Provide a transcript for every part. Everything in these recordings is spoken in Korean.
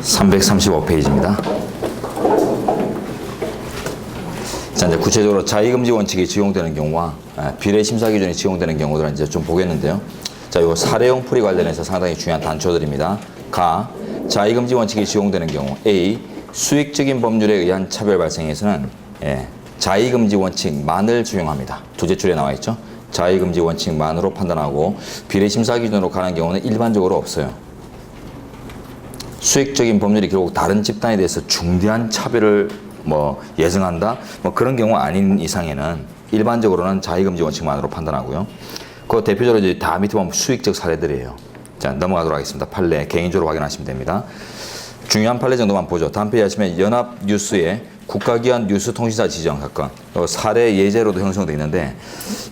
335페이지입니다. 자, 이제 구체적으로 자의금지 원칙이 적용되는 경우와 비례 심사 기준이 적용되는 경우들은 이제 좀 보겠는데요. 자, 요 사례용 풀이 관련해서 상당히 중요한 단초들입니다. 자의금지 원칙이 적용되는 경우 A. 수익적인 법률에 의한 차별 발생에서는 자의금지 원칙만을 적용합니다. 두 제출에 나와 있죠. 자의금지 원칙만으로 판단하고 비례 심사 기준으로 가는 경우는 일반적으로 없어요. 수익적인 법률이 결국 다른 집단에 대해서 중대한 차별을 예정한다? 그런 경우 아닌 이상에는 일반적으로는 자의금지 원칙만으로 판단하고요. 그 대표적으로 이제 다 밑에 보면 수익적 사례들이에요. 자, 넘어가도록 하겠습니다. 판례 개인적으로 확인하시면 됩니다. 중요한 판례 정도만 보죠. 다음 페이지 하시면 연합뉴스의 국가기관 뉴스통신사 지정 사건, 사례 예제로도 형성되어 있는데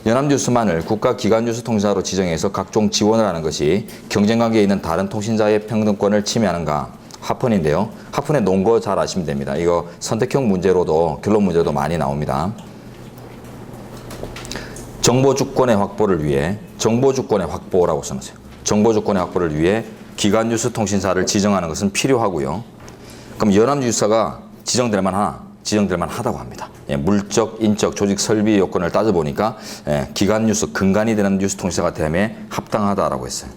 연합뉴스만을 국가기관 뉴스통신사로 지정해서 각종 지원을 하는 것이 경쟁관계에 있는 다른 통신사의 평등권을 침해하는가? 하폰인데요. 하폰의 논거 잘 아시면 됩니다. 이거 선택형 문제로도 결론 문제로도 많이 나옵니다. 정보주권의 확보를 위해 정보주권의 확보라고 써놓으세요. 정보주권의 확보를 위해 기관 뉴스 통신사를 지정하는 것은 필요하고요. 그럼 연합뉴스가 지정될 만하다고 합니다. 물적, 인적, 조직, 설비 요건을 따져보니까 기관 뉴스, 근간이 되는 뉴스 통신사가 되면 합당하다라고 했어요.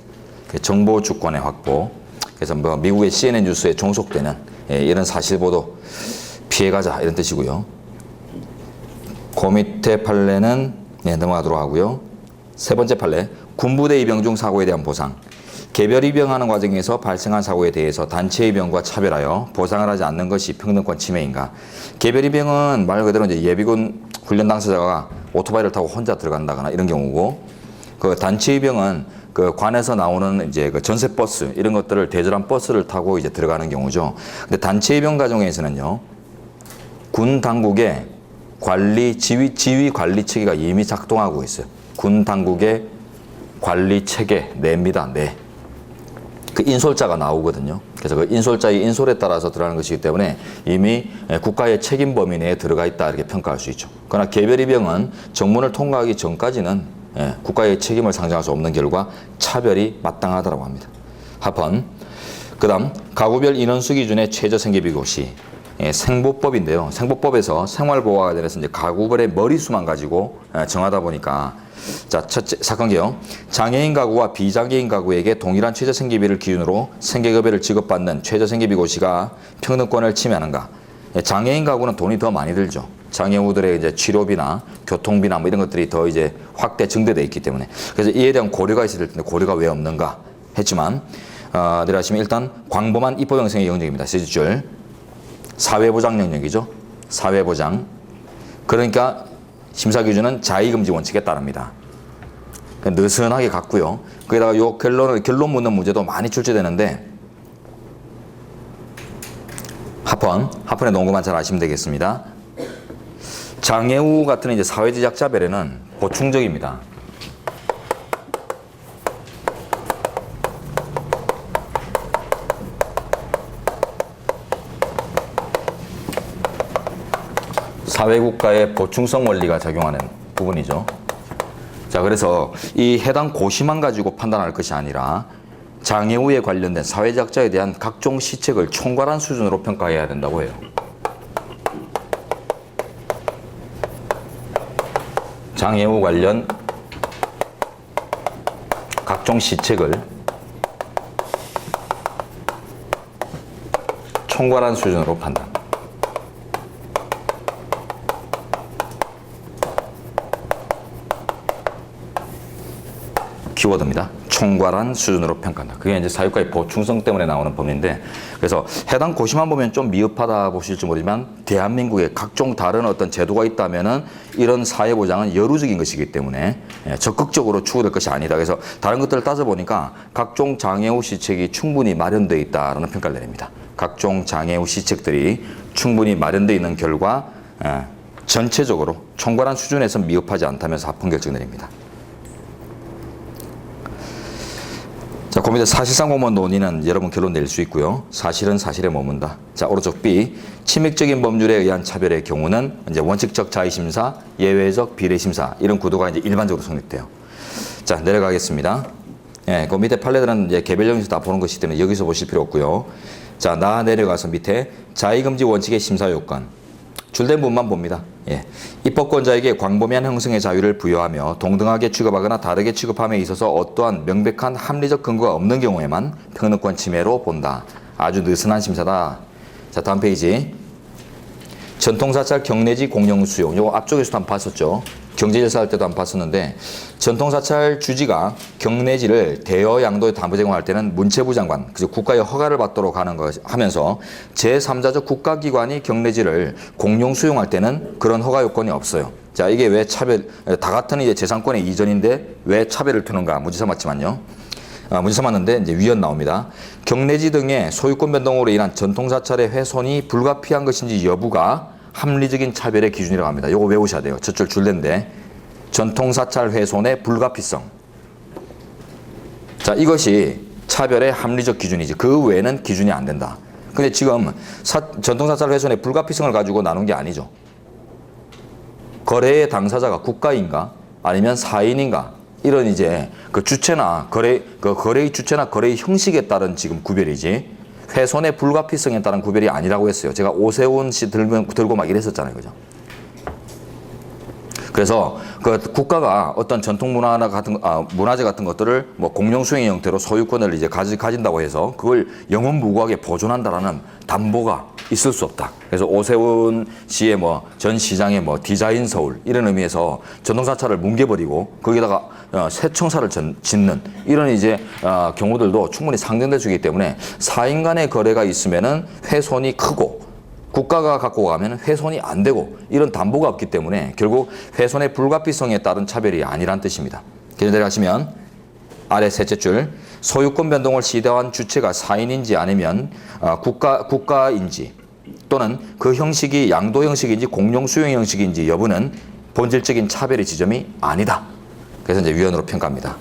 정보주권의 확보. 그래서 미국의 CNN 뉴스에 종속되는 이런 사실보도 피해가자 이런 뜻이고요. 그 밑에 판례는 넘어가도록 하고요. 세 번째 판례, 군부대 입영 중 사고에 대한 보상. 개별 입영하는 과정에서 발생한 사고에 대해서 단체 입영과 차별하여 보상을 하지 않는 것이 평등권 침해인가? 개별 입영은 말 그대로 이제 예비군 훈련 당사자가 오토바이를 타고 혼자 들어간다거나 이런 경우고, 그 단체 입영은 그 관에서 나오는 이제 그 전세 버스 이런 것들을 대절한 버스를 타고 이제 들어가는 경우죠. 근데 단체 입영 과정에서는요, 군 당국의 지휘 관리 체계가 이미 작동하고 있어요. 군 당국의 관리 체계 내입니다. 네. 그 인솔자가 나오거든요. 그래서 그 인솔자의 인솔에 따라서 들어가는 것이기 때문에 이미 국가의 책임 범위 내에 들어가 있다 이렇게 평가할 수 있죠. 그러나 개별 입영은 정문을 통과하기 전까지는 국가의 책임을 상정할 수 없는 결과 차별이 마땅하다고 합니다. 하번. 그 다음 가구별 인원수 기준의 최저 생계비고 시. 생보법인데요. 생보법에서 생활보호와 관련해서 이제 가구별의 머리수만 가지고 정하다 보니까, 자, 첫째 사건 개요. 장애인 가구와 비장애인 가구에게 동일한 최저 생계비를 기준으로 생계급여를 지급받는 최저 생계비 고시가 평등권을 침해하는가? 장애인 가구는 돈이 더 많이 들죠. 장애우들의 이제 치료비나 교통비나 이런 것들이 더 이제 확대 증대되어 있기 때문에. 그래서 이에 대한 고려가 있을 텐데 고려가 왜 없는가 했지만, 내려가시면 일단 광범한 입법 형성의 영역입니다. 세 줄. 사회보장 영역이죠. 사회보장. 그러니까 심사 기준은 자의금지 원칙에 따릅니다. 느슨하게 갔고요. 거기다가 요 결론 묻는 문제도 많이 출제되는데, 하폰의 논거만 잘 아시면 되겠습니다. 장애우 같은 이제 사회적 약자별에는 보충적입니다. 사회국가의 보충성 원리가 작용하는 부분이죠. 자, 그래서 이 해당 고시만 가지고 판단할 것이 아니라 장애우에 관련된 사회적자에 대한 각종 시책을 총괄한 수준으로 평가해야 된다고 해요. 장애우 관련 각종 시책을 총괄한 수준으로 판단. 키워드입니다. 총괄한 수준으로 평가한다. 그게 이제 사유과의 보충성 때문에 나오는 법인데, 그래서 해당 고시만 보면 좀 미흡하다 보실지 모르지만 대한민국에 각종 다른 어떤 제도가 있다면은 이런 사회보장은 여루적인 것이기 때문에 적극적으로 추구될 것이 아니다. 그래서 다른 것들을 따져보니까 각종 장애우 시책이 충분히 마련되어 있다라는 평가를 내립니다. 각종 장애우 시책들이 충분히 마련되어 있는 결과 전체적으로 총괄한 수준에서 미흡하지 않다면서 합헌 결정 내립니다. 자, 그 밑에 사실상 공무원 논의는 여러분 결론 낼 수 있고요. 사실은 사실에 머문다. 자, 오른쪽 B. 침획적인 법률에 의한 차별의 경우는 이제 원칙적 자의심사, 예외적 비례심사 이런 구도가 이제 일반적으로 성립돼요. 자, 내려가겠습니다. 그 밑에 판례들은 이제 개별령에서 다 보는 것이기 때문에 여기서 보실 필요 없고요. 자, 내려가서 밑에 자의금지 원칙의 심사 요건. 줄된 부분만 봅니다. 예. 입법권자에게 광범위한 형성의 자유를 부여하며 동등하게 취급하거나 다르게 취급함에 있어서 어떠한 명백한 합리적 근거가 없는 경우에만 평등권 침해로 본다. 아주 느슨한 심사다. 자, 다음 페이지. 전통사찰 경내지 공영 수용. 요거 앞쪽에서도 한번 봤었죠. 경제질서 할 때도 한번 봤었는데, 전통사찰 주지가 경내지를 대여 양도의 담보 제공할 때는 문체부 장관, 그죠, 국가의 허가를 받도록 하는 거 하면서 제3자적 국가기관이 경내지를 공용 수용할 때는 그런 허가 요건이 없어요. 자, 이게 왜 다 같은 이제 재산권의 이전인데 왜 차별을 두는가 문제 삼았지만요. 문제 삼았는데 이제 위헌 나옵니다. 경내지 등의 소유권 변동으로 인한 전통사찰의 훼손이 불가피한 것인지 여부가 합리적인 차별의 기준이라고 합니다. 요거 외우셔야 돼요. 저쪽 줄인데 전통사찰 훼손의 불가피성. 자, 이것이 차별의 합리적 기준이지 그 외에는 기준이 안 된다. 근데 지금 전통사찰 훼손의 불가피성을 가지고 나눈 게 아니죠. 거래의 당사자가 국가인가 아니면 사인인가 이런 이제 그 주체나 거래의 주체나 거래의 형식에 따른 지금 구별이지 훼손의 불가피성에 따른 구별이 아니라고 했어요. 제가 오세훈 씨 들고 막 이랬었잖아요. 그죠? 그래서 그 국가가 어떤 전통 문화나 문화재 같은 것들을 뭐 공용 수행의 형태로 소유권을 이제 가진다고 해서 그걸 영원무고하게 보존한다라는 담보가 있을 수 없다. 그래서 오세훈 씨의 뭐 전 시장의 뭐 디자인 서울 이런 의미에서 전통사찰을 뭉개버리고 거기다가 새 청사를 짓는 이런 이제 경우들도 충분히 상정될 수 있기 때문에 사인 간의 거래가 있으면은 훼손이 크고 국가가 갖고 가면 훼손이 안 되고 이런 담보가 없기 때문에 결국 훼손의 불가피성에 따른 차별이 아니란 뜻입니다. 계속 내려가시면 아래 셋째 줄 소유권 변동을 시도한 주체가 사인인지 아니면 국가인지 또는 그 형식이 양도 형식인지 공용 수용 형식인지 여부는 본질적인 차별의 지점이 아니다. 그래서 이제 위헌으로 평가합니다.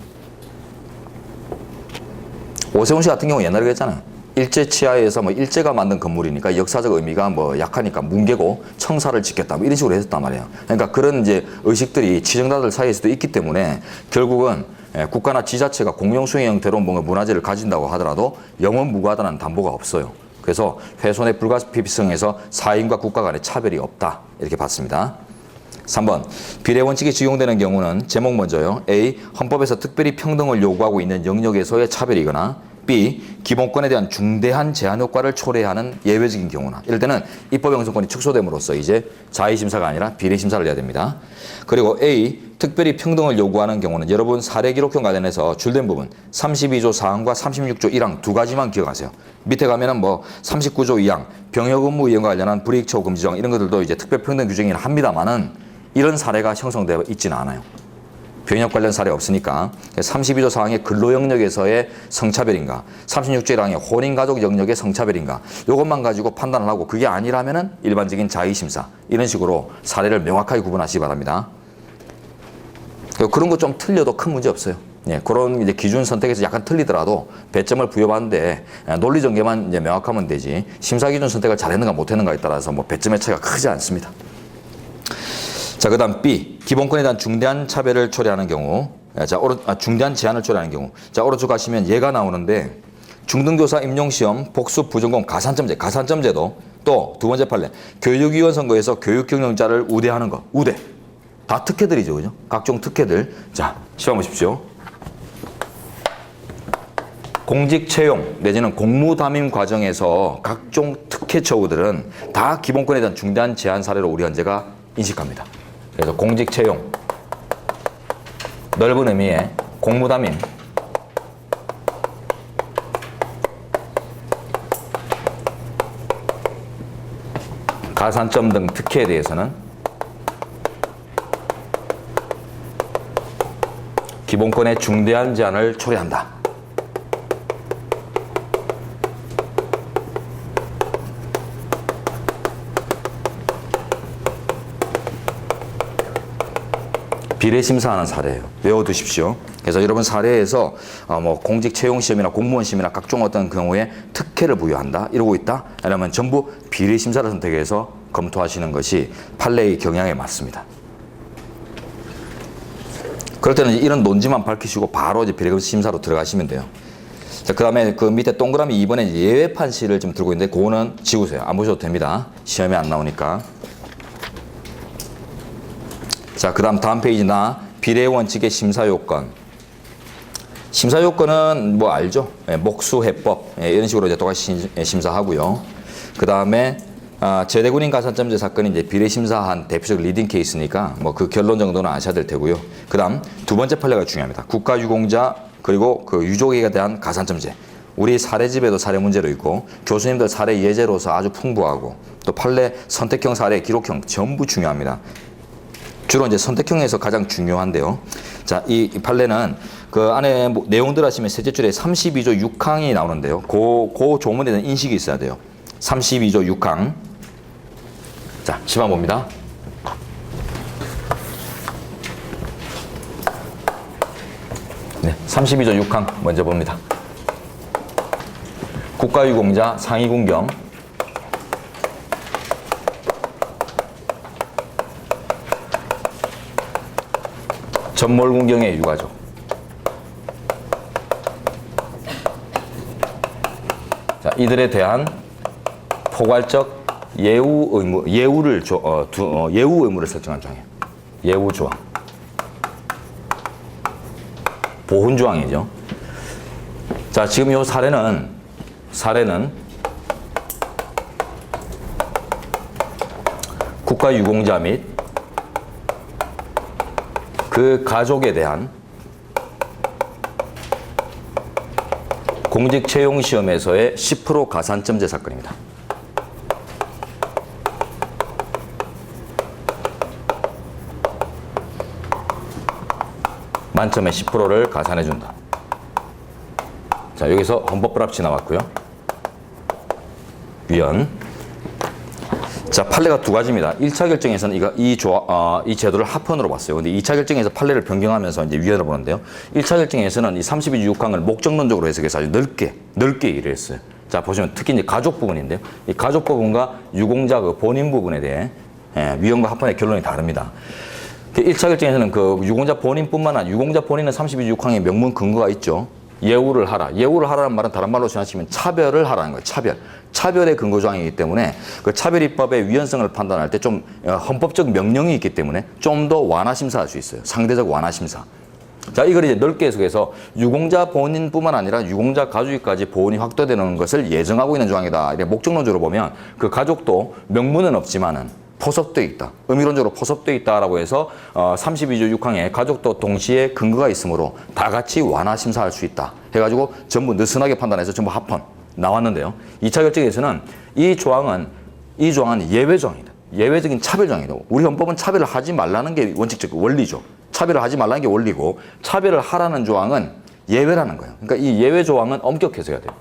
오세훈 씨 같은 경우 옛날에 그랬잖아요. 일제 치하에서 뭐 일제가 만든 건물이니까 역사적 의미가 뭐 약하니까 뭉개고 청사를 짓겠다 뭐 이런 식으로 했었단 말이에요. 그러니까 그런 이제 의식들이 지정자들 사이에서도 있기 때문에 결국은 국가나 지자체가 공용 수행 형태로 뭔가 문화재를 가진다고 하더라도 영원 무고하다는 담보가 없어요. 그래서 훼손의 불가피성에서 사인과 국가 간의 차별이 없다 이렇게 봤습니다. 3번 비례 원칙이 적용되는 경우는 제목 먼저요. A. 헌법에서 특별히 평등을 요구하고 있는 영역에서의 차별이거나 B. 기본권에 대한 중대한 제한 효과를 초래하는 예외적인 경우나 이럴 때는 입법 형성권이 축소됨으로써 이제 자의심사가 아니라 비례심사를 해야 됩니다. 그리고 A. 특별히 평등을 요구하는 경우는 여러분 사례 기록형 관련해서 줄된 부분 32조 4항과 36조 1항 두 가지만 기억하세요. 밑에 가면은 뭐 39조 2항 병역 업무 이행과 관련한 불이익 처우 금지령 이런 것들도 이제 특별평등 규정이긴 합니다만은 이런 사례가 형성되어 있지는 않아요. 병역 관련 사례 없으니까 32조 사항의 근로 영역에서의 성차별인가 36조 1항의 혼인가족 영역의 성차별인가 이것만 가지고 판단을 하고 그게 아니라면은 일반적인 자의심사 이런 식으로 사례를 명확하게 구분하시기 바랍니다. 그런 거 좀 틀려도 큰 문제 없어요. 예, 그런 이제 기준 선택에서 약간 틀리더라도 배점을 부여받는데 논리 전개만 이제 명확하면 되지 심사 기준 선택을 잘했는가 못했는가에 따라서 뭐 배점의 차이가 크지 않습니다. 자, 그다음 B 기본권에 대한 중대한 차별을 초래하는 경우, 중대한 제한을 초래하는 경우. 자, 오른쪽 가시면 얘가 나오는데 중등교사 임용시험 복수 부전공 가산점제도 또 두 번째 판례 교육위원 선거에서 교육경영자를 우대하는 거 우대 다 특혜들이죠, 그죠? 각종 특혜들. 자, 시험 보십시오. 공직 채용 내지는 공무 담임 과정에서 각종 특혜 처우들은 다 기본권에 대한 중대한 제한 사례로 우리 헌재가 인식합니다. 그래서 공직 채용, 넓은 의미의 공무 담임, 가산점 등 특혜에 대해서는 기본권의 중대한 제한을 초래한다. 비례심사하는 사례예요. 외워두십시오. 그래서 여러분 사례에서 뭐 공직 채용 시험이나 공무원 시험이나 각종 어떤 경우에 특혜를 부여한다 이러고 있다. 그러면 전부 비례심사를 선택해서 검토하시는 것이 판례의 경향에 맞습니다. 그럴 때는 이런 논지만 밝히시고 바로 이제 비례심사로 들어가시면 돼요. 자, 그 다음에 그 밑에 동그라미 2번에 예외 판시를 좀 들고 있는데 그거는 지우세요. 안 보셔도 됩니다. 시험에 안 나오니까. 자, 그 다음 페이지나 비례 원칙의 심사 요건. 심사 요건은 뭐 알죠? 목수 해법 이런 식으로 이제 똑같이 심사하고요. 그 다음에 제대군인 가산점제 사건이 이제 비례 심사한 대표적 리딩 케이스니까 뭐 그 결론 정도는 아셔야 될 테고요. 그 다음 두 번째 판례가 중요합니다. 국가유공자 그리고 그 유족에 대한 가산점제. 우리 사례집에도 사례 문제로 있고 교수님들 사례 예제로서 아주 풍부하고 또 판례 선택형 사례 기록형 전부 중요합니다. 주로 이제 선택형에서 가장 중요한데요. 자, 이 판례는 그 안에 뭐 내용들 하시면 셋째 줄에 32조 6항이 나오는데요. 그 조문에 대한 인식이 있어야 돼요. 32조 6항. 자, 시험 봅니다. 네, 32조 6항 먼저 봅니다. 국가유공자 상위군경 전몰군경의 유가족 자, 이들에 대한 포괄적 예우 의무, 예우 의무를 설정한 조항이에요. 예우 조항. 보훈 조항이죠. 자, 지금 이 사례는 국가유공자 및 그 가족에 대한 공직 채용 시험에서의 10% 가산점제 사건입니다. 만점에 10%를 가산해 준다. 자, 여기서 헌법불합치 나왔고요. 위헌. 자, 판례가 두 가지입니다. 1차 결정에서는 이 제도를 합헌으로 봤어요. 근데 2차 결정에서 판례를 변경하면서 이제 위헌을 보는데요. 1차 결정에서는 이 32조 6항을 목적론적으로 해석해서 아주 넓게 일을 했어요. 자, 보시면 특히 이제 가족 부분인데요. 이 가족 부분과 유공자 그 본인 부분에 대해 위헌과 합헌의 결론이 다릅니다. 1차 결정에서는 그 유공자 본인뿐만 아니라 유공자 본인은 32조 6항의 명문 근거가 있죠. 예우를 하라. 예우를 하라는 말은 다른 말로 지나치면 차별을 하라는 거예요. 차별의 근거 조항이기 때문에 그 차별입법의 위헌성을 판단할 때 좀 헌법적 명령이 있기 때문에 좀 더 완화 심사할 수 있어요. 상대적 완화 심사. 자, 이걸 이제 넓게 해석해서 유공자 본인뿐만 아니라 유공자 가족까지 보훈이 확대되는 것을 예정하고 있는 조항이다. 이렇게 목적론적으로 보면 그 가족도 명문은 없지만은 포섭되어 있다. 의미론적으로 포섭되어 있다라고 해서 32조 6항에 가족도 동시에 근거가 있으므로 다 같이 완화 심사할 수 있다. 해가지고 전부 느슨하게 판단해서 전부 합헌 나왔는데요. 2차 결정에서는 이 조항은 예외 조항이다. 예외적인 차별 조항이다. 우리 헌법은 차별을 하지 말라는 게 원칙적 원리죠. 차별을 하지 말라는 게 원리고 차별을 하라는 조항은 예외라는 거예요. 그러니까 이 예외 조항은 엄격해서야 돼요.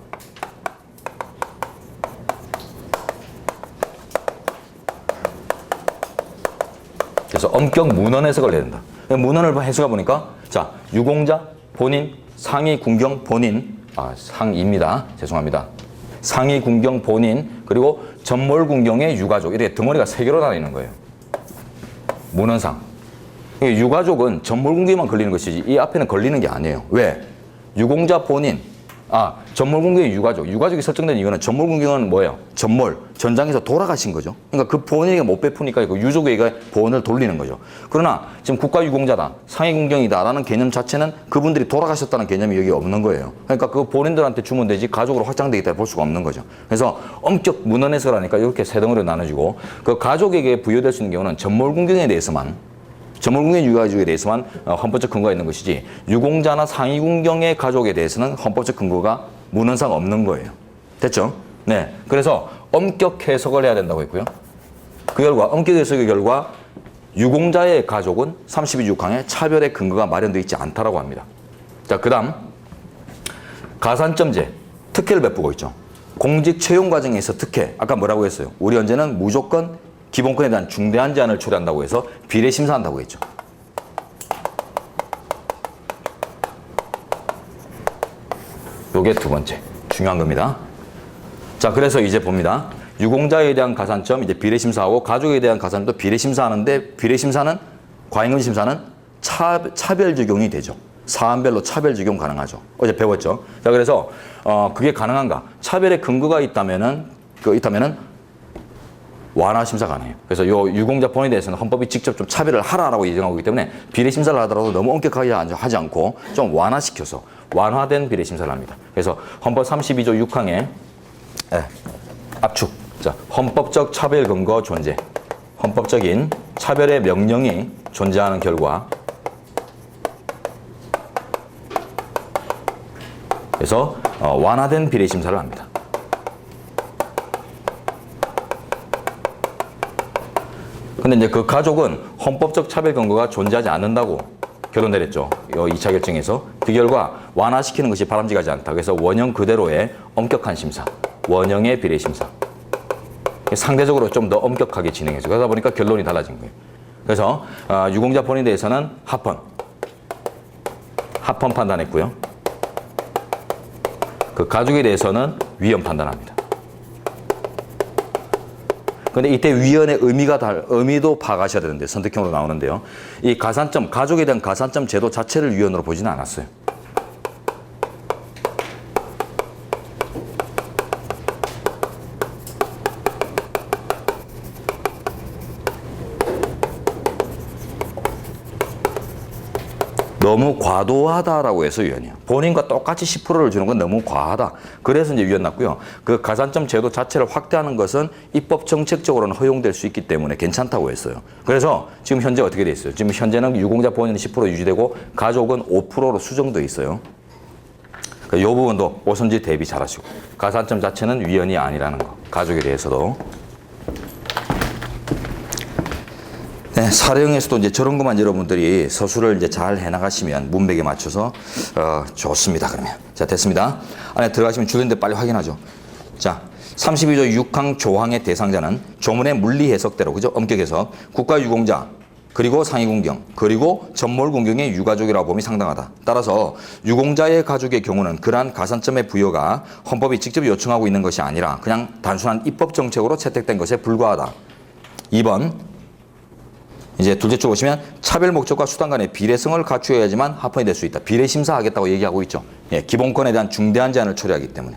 그래서 엄격 문헌 해석을 해야 된다. 문헌을 해석해 보니까 자, 유공자 본인, 상위 군경 본인, 상입니다. 죄송합니다. 상위 군경 본인, 그리고 전몰 군경의 유가족, 이렇게 덩어리가 3개로 나뉘는 거예요. 문헌상. 유가족은 전몰 군경만 걸리는 것이지 이 앞에는 걸리는 게 아니에요. 왜? 유공자 본인, 전몰 군경의 유가족이 설정된 이유는 전몰 군경은 뭐예요? 전장에서 돌아가신 거죠. 그러니까 그 본인에게 못 베푸니까 그 유족에게 보험을 돌리는 거죠. 그러나 지금 국가유공자다, 상위 군경이다라는 개념 자체는 그분들이 돌아가셨다는 개념이 여기 없는 거예요. 그러니까 그 본인들한테 주면 되지 가족으로 확장되겠다 볼 수가 없는 거죠. 그래서 엄격 문헌 해석을 하니까 이렇게 3덩어리로 나눠지고 그 가족에게 부여될 수 있는 경우는 전몰 군경에 대해서만 전몰군경 유가족에 대해서만 헌법적 근거가 있는 것이지 유공자나 상위군경의 가족에 대해서는 헌법적 근거가 문헌상 없는 거예요. 됐죠? 네. 그래서 엄격 해석을 해야 된다고 했고요. 그 결과 엄격 해석의 결과 유공자의 가족은 32조 6항에 차별의 근거가 마련되어 있지 않다라고 합니다. 자, 그다음 가산점제 특혜를 베푸고 있죠. 공직 채용 과정에서 특혜. 아까 뭐라고 했어요? 우리 헌재는 무조건 기본권에 대한 중대한 제한을 초래한다고 해서 비례 심사한다고 했죠. 요게 두 번째 중요한 겁니다. 자, 그래서 이제 봅니다. 유공자에 대한 가산점 이제 비례 심사하고 가족에 대한 가산점도 비례 심사하는데 비례 심사는 과잉금 심사는 차별 적용이 되죠. 사안별로 차별 적용 가능하죠. 어제 배웠죠. 자, 그래서 그게 가능한가? 차별의 근거가 있다면은 완화 심사 가능해요. 그래서 요 유공자 본인에 대해서는 헌법이 직접 좀 차별을 하라라고 예정하고 있기 때문에 비례 심사를 하더라도 너무 엄격하게 하지 않고 좀 완화시켜서 완화된 비례 심사를 합니다. 그래서 헌법 32조 6항에 압축. 자, 헌법적 차별 근거 존재. 헌법적인 차별의 명령이 존재하는 결과. 그래서 완화된 비례 심사를 합니다. 근데 이제 그 가족은 헌법적 차별 근거가 존재하지 않는다고 결론 내렸죠. 2차 결정에서. 그 결과 완화시키는 것이 바람직하지 않다. 그래서 원형 그대로의 엄격한 심사. 원형의 비례 심사. 상대적으로 좀 더 엄격하게 진행해서 그러다 보니까 결론이 달라진 거예요. 그래서 유공자 본인에 대해서는 합헌 판단했고요. 그 가족에 대해서는 위헌 판단합니다. 근데 이때 위헌의 의미도 파악하셔야 되는데 선택형으로 나오는데요. 이 가산점, 가족에 대한 가산점 제도 자체를 위헌으로 보지는 않았어요. 너무 과도하다라고 해서 위헌이에요. 본인과 똑같이 10%를 주는 건 너무 과하다. 그래서 이제 위헌 났고요. 그 가산점 제도 자체를 확대하는 것은 입법 정책적으로는 허용될 수 있기 때문에 괜찮다고 했어요. 그래서 지금 현재 어떻게 돼 있어요? 지금 현재는 유공자 본인은 10% 유지되고 가족은 5%로 수정돼 있어요. 이 부분도 오선지 대비 잘하시고 가산점 자체는 위헌이 아니라는 거. 가족에 대해서도. 네, 사례형에서도 이제 저런 것만 여러분들이 서술을 이제 잘 해나가시면 문맥에 맞춰서 좋습니다. 그러면 자 됐습니다. 안에 들어가시면 줄인데 빨리 확인하죠. 자 32조 6항 조항의 대상자는 조문의 물리 해석대로 그죠? 엄격 해석 국가유공자 그리고 상위군경 그리고 전몰군경의 유가족이라고 봄이 상당하다. 따라서 유공자의 가족의 경우는 그러한 가산점의 부여가 헌법이 직접 요청하고 있는 것이 아니라 그냥 단순한 입법 정책으로 채택된 것에 불과하다. 2번 이제 둘째 줄 보시면 차별 목적과 수단 간의 비례성을 갖추어야지만 합헌이 될 수 있다. 비례 심사하겠다고 얘기하고 있죠. 예, 기본권에 대한 중대한 제한을 처리하기 때문에.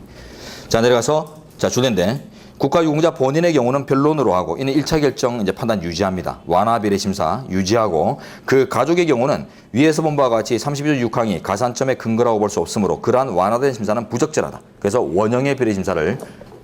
자, 내려가서 자, 줄인데 국가유공자 본인의 경우는 변론으로 하고 이는 1차 결정 이제 판단 유지합니다. 완화 비례 심사 유지하고 그 가족의 경우는 위에서 본 바와 같이 32조 6항이 가산점의 근거라고 볼 수 없으므로 그러한 완화된 심사는 부적절하다. 그래서 원형의 비례 심사를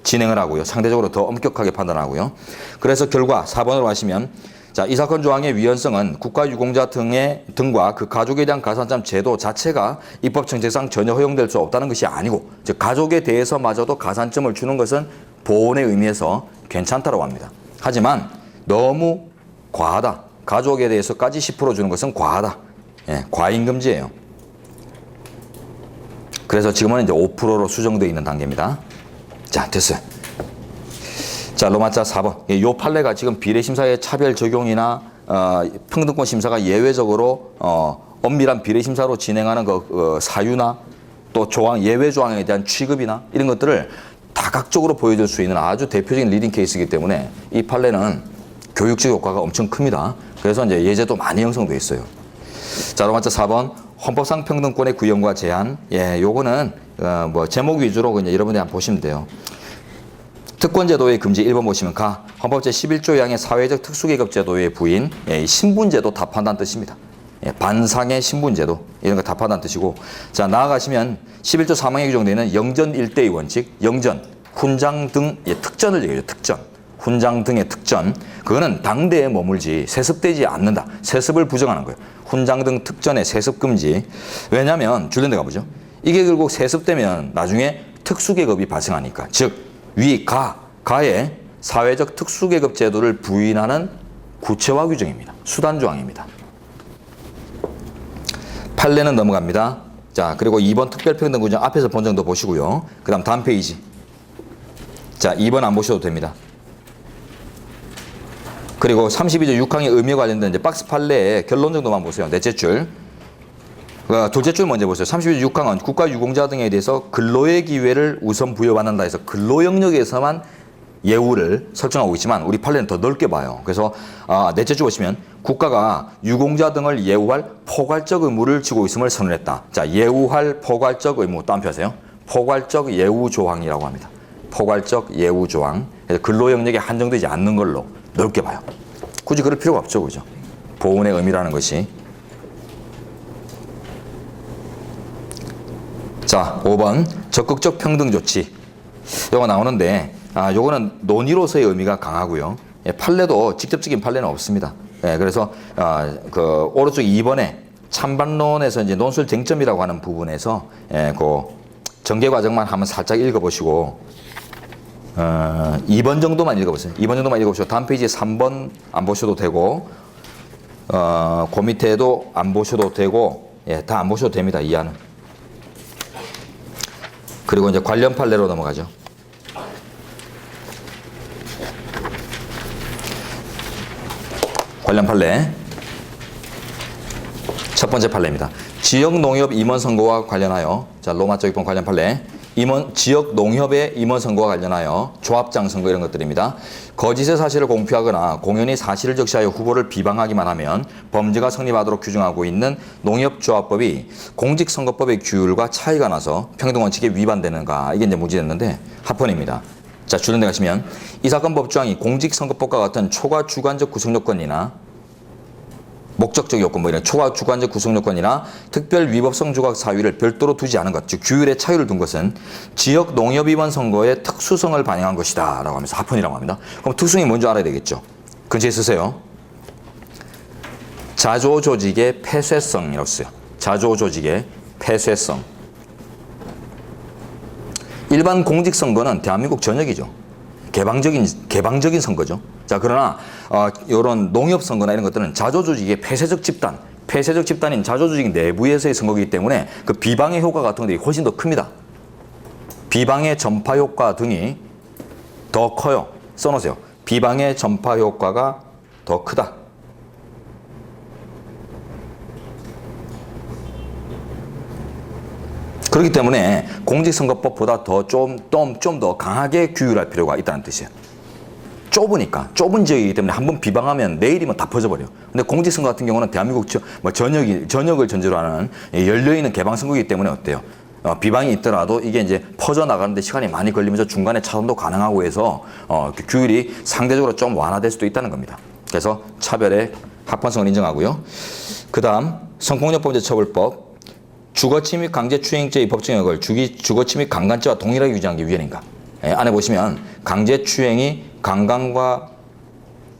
진행을 하고요. 상대적으로 더 엄격하게 판단하고요. 그래서 결과 4번으로 하시면 자, 이 사건 조항의 위헌성은 국가유공자 등과 그 가족에 대한 가산점 제도 자체가 입법 정책상 전혀 허용될 수 없다는 것이 아니고 즉 가족에 대해서마저도 가산점을 주는 것은 보온의 의미에서 괜찮다고 합니다. 하지만 너무 과하다. 가족에 대해서까지 10% 주는 것은 과하다. 예, 과잉금지예요. 그래서 지금은 이제 5%로 수정되어 있는 단계입니다. 자, 됐어요. 자, 로마자 4번. 이 판례가 지금 비례심사의 차별 적용이나 평등권 심사가 예외적으로 엄밀한 비례심사로 진행하는 사유나 또 조항, 예외 조항에 대한 취급이나 이런 것들을 다각적으로 보여줄 수 있는 아주 대표적인 리딩 케이스이기 때문에 이 판례는 교육적 효과가 엄청 큽니다. 그래서 이제 예제도 많이 형성돼 있어요. 자, 로마자 4번. 헌법상 평등권의 구형과 제한. 예, 요거는 뭐 제목 위주로 그냥 여러분들이 한번 보시면 돼요. 특권제도의 금지 1번 보시면 헌법 제11조 2항의 사회적 특수계급제도의 부인 신분제도 답한다는 뜻입니다. 반상의 신분제도 이런 거 답한다는 뜻이고 자 나아가시면 11조 3항에 규정되어 있는 영전 일대의 원칙 영전, 훈장 등 특전을 얘기해요. 특전, 훈장 등의 특전 그거는 당대에 머물지 세습되지 않는다. 세습을 부정하는 거예요. 훈장 등 특전의 세습 금지 왜냐하면 줄된 데 가보죠. 이게 결국 세습되면 나중에 특수계급이 발생하니까 즉 위, 가의 사회적 특수계급 제도를 부인하는 구체화 규정입니다. 수단조항입니다. 판례는 넘어갑니다. 자, 그리고 2번 특별평등구정 앞에서 본 정도 보시고요. 그 다음 다음 페이지. 자, 2번 안 보셔도 됩니다. 그리고 32조 6항의 의미에 관련된 이제 박스 판례의 결론 정도만 보세요. 넷째 줄. 둘째 줄 먼저 보세요. 32조 6항은 국가유공자 등에 대해서 근로의 기회를 우선 부여받는다 해서 근로 영역에서만 예우를 설정하고 있지만 우리 판례는 더 넓게 봐요. 그래서 넷째 주 보시면 국가가 유공자 등을 예우할 포괄적 의무를 지고 있음을 선언했다. 자, 예우할 포괄적 의무 따옴표하세요. 포괄적 예우 조항이라고 합니다. 포괄적 예우 조항. 그래서 근로 영역에 한정되지 않는 걸로 넓게 봐요. 굳이 그럴 필요가 없죠, 그죠? 보훈의 의미라는 것이. 자, 5번 적극적 평등 조치. 요거 나오는데 요거는 논의로서의 의미가 강하고요. 예, 판례도 직접적인 판례는 없습니다. 예, 그래서 그 오른쪽 2번에 찬반론에서 이제 논술 쟁점이라고 하는 부분에서 그 전개 과정만 한번 살짝 읽어보시고 2번 정도만 읽어보세요. 2번 정도만 읽어보시고 다음 페이지 3번 안 보셔도 되고 그 밑에도 안 보셔도 되고 예, 다 안 보셔도 됩니다. 이하는. 그리고 이제 관련 판례로 넘어가죠. 관련 판례. 첫 번째 판례입니다. 지역 농협 임원 선거와 관련하여, 자, 로마 쪽 입법 관련 판례. 지역 농협의 임원 선거와 관련하여 조합장 선거 이런 것들입니다. 거짓의 사실을 공표하거나 공연히 사실을 적시하여 후보를 비방하기만 하면 범죄가 성립하도록 규정하고 있는 농협조합법이 공직선거법의 규율과 차이가 나서 평등원칙에 위반되는가. 이게 이제 문제였는데 합헌입니다. 자, 주된 데 가시면 이 사건 법조항이 공직선거법과 같은 초과 주관적 구성요건이나 목적적 요건 이런 초과 주관적 구성 요건이나 특별 위법성 조각 사유를 별도로 두지 않은 것, 즉 규율의 차유를 둔 것은 지역 농협위원 선거의 특수성을 반영한 것이다 라고 하면서 합헌이라고 합니다. 그럼 특수성이 뭔지 알아야 되겠죠. 근처에 쓰세요. 자조조직의 폐쇄성이라고 써요. 자조조직의 폐쇄성. 일반 공직선거는 대한민국 전역이죠. 개방적인 선거죠. 자, 그러나 이런 농협 선거나 이런 것들은 자조조직의 폐쇄적 집단인 자조조직 내부에서의 선거이기 때문에 그 비방의 효과 같은 것들이 훨씬 더 큽니다. 비방의 전파 효과 등이 더 커요. 써놓으세요. 비방의 전파 효과가 더 크다. 그렇기 때문에 공직선거법보다 좀 더 강하게 규율할 필요가 있다는 뜻이에요. 좁으니까, 좁은 지역이기 때문에 한번 비방하면 내일이면 다 퍼져버려요. 근데 공직선거 같은 경우는 대한민국 전역을 전제로 하는 열려있는 개방선거이기 때문에 어때요? 비방이 있더라도 이게 이제 퍼져나가는데 시간이 많이 걸리면서 중간에 차선도 가능하고 해서 그 규율이 상대적으로 좀 완화될 수도 있다는 겁니다. 그래서 차별의 합헌성을 인정하고요. 그 다음 성폭력범죄처벌법. 주거침입 강제추행죄의 법정 영역을 주거침입 강간죄와 동일하게 규정한 게 위헌인가? 예, 안에 보시면 강제추행이 강간과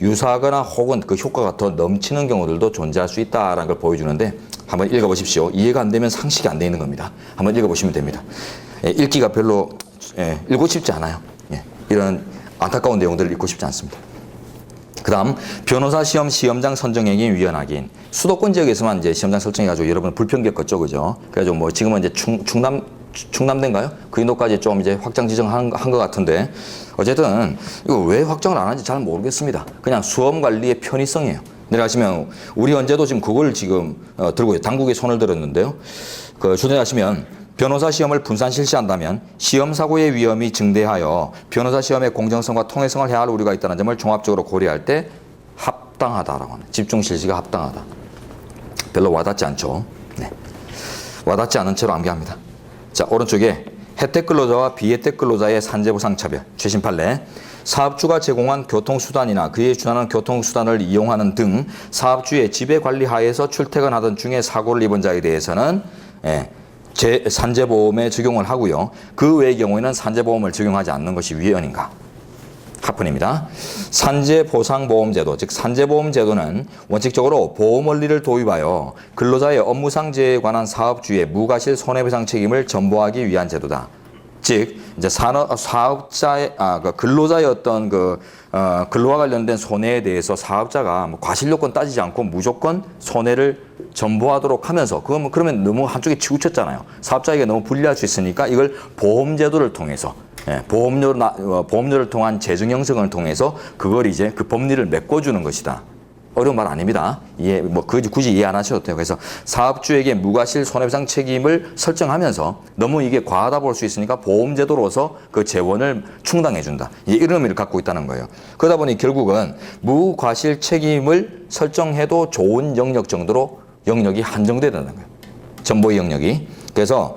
유사하거나 혹은 그 효과가 더 넘치는 경우들도 존재할 수 있다는 걸 보여주는데 한번 읽어보십시오. 이해가 안 되면 상식이 안 돼 있는 겁니다. 한번 읽어보시면 됩니다. 예, 읽기가 별로 읽고 싶지 않아요. 예, 이런 안타까운 내용들을 읽고 싶지 않습니다. 그 다음 변호사 시험장 선정행위 위헌하기인. 수도권 지역에서만 이제 시험장 설정해가지고 여러분 불편 겪었죠, 그죠? 그래가지고 뭐 지금은 이제 충남대인가요? 그 인도까지 좀 이제 확장 지정한 것 같은데 어쨌든 이거 왜 확정을 안 하는지 잘 모르겠습니다. 그냥 수험 관리의 편의성이에요. 내려가시면 우리 헌재도 지금 그걸 지금 들고 당국에 손을 들었는데요. 그 주장하시면 변호사 시험을 분산 실시한다면 시험 사고의 위험이 증대하여 변호사 시험의 공정성과 통해성을 해야 할 우려가 있다는 점을 종합적으로 고려할 때 합당하다라고 하는, 집중 실시가 합당하다. 별로 와닿지 않죠. 네. 와닿지 않은 채로 암기합니다. 자, 오른쪽에 혜택 근로자와 비혜택 근로자의 산재보상 차별. 최신 판례. 사업주가 제공한 교통수단이나 그에 준하는 교통수단을 이용하는 등 사업주의 지배관리 하에서 출퇴근하던 중에 사고를 입은 자에 대해서는 산재보험에 적용을 하고요. 그 외의 경우에는 산재보험을 적용하지 않는 것이 위헌인가? 합헌입니다. 산재보상보험제도, 즉 산재보험제도는 원칙적으로 보험 원리를 도입하여 근로자의 업무상 재해에 관한 사업주의 무과실 손해배상 책임을 전보하기 위한 제도다. 즉 이제 사업자의 그 근로자의 어떤 근로와 관련된 손해에 대해서 사업자가 뭐 과실 요건 따지지 않고 무조건 손해를 전보하도록 하면서 그러면 너무 한쪽에 치우쳤잖아요. 사업자에게 너무 불리할 수 있으니까 이걸 보험제도를 통해서 보험료를 통한 재정 형성을 통해서 그걸 이제 그 법리를 메꿔주는 것이다. 어려운 말 아닙니다. 이해, 뭐, 굳이 이해 안 하셔도 돼요. 그래서 사업주에게 무과실 손해배상 책임을 설정하면서 너무 이게 과하다 볼 수 있으니까 보험제도로서 그 재원을 충당해준다. 이런 의미를 갖고 있다는 거예요. 그러다 보니 결국은 무과실 책임을 설정해도 좋은 영역 정도로 영역이 한정되는 거예요. 전보의 영역이. 그래서